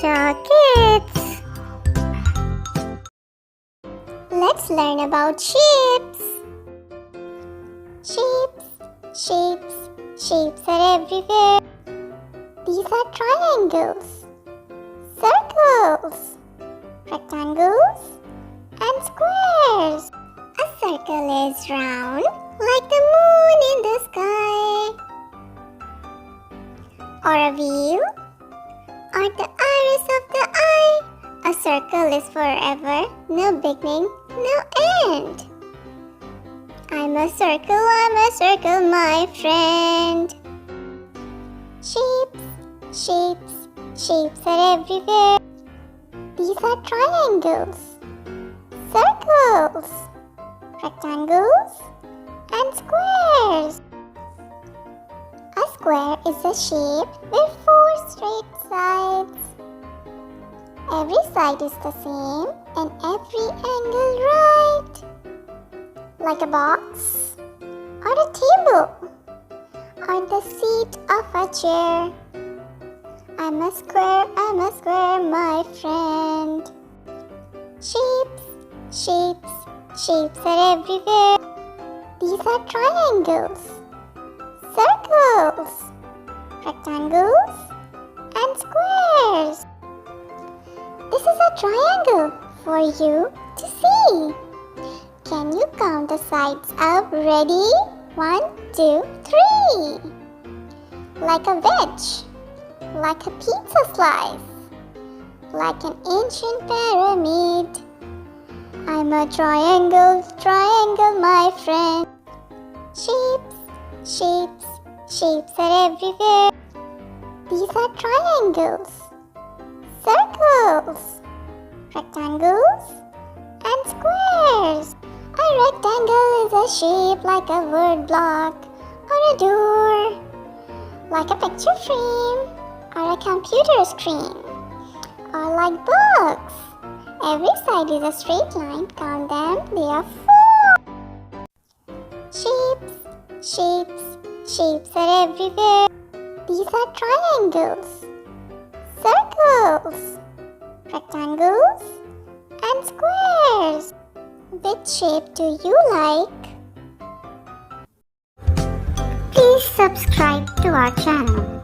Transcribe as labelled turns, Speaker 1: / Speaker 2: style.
Speaker 1: Cha Kids. Let's learn about shapes. Shapes are everywhere. These are triangles, circles, rectangles, and squares. A circle is round like the moon in the sky, or a wheel, or the iris of the eye. A circle is forever, no beginning, no end. I'm a circle, my friend. Shapes are everywhere. These are triangles, circles, rectangles, and squares. A square is a shape with 4 straight sides. Every side is the same and every angle right. Like a box, or a table, or the seat of a chair. I'm a square, my friend. Shapes are everywhere. These are triangles, circles, rectangles, and squares. This is a triangle for you to see. Can you count the sides up? Ready? 1, 2, 3. Like a wedge, like a pizza slice, like an ancient pyramid. I'm a triangle, my friend. Shapes are everywhere. These are triangles, circles, rectangles, and squares. A rectangle is a shape like a word block, or a door, like a picture frame, or a computer screen, or like books. Every side is a straight line. Count them, they are 4. Shapes are everywhere. These are triangles, circles, rectangles, and squares. Which shape do you like? Please subscribe to our channel.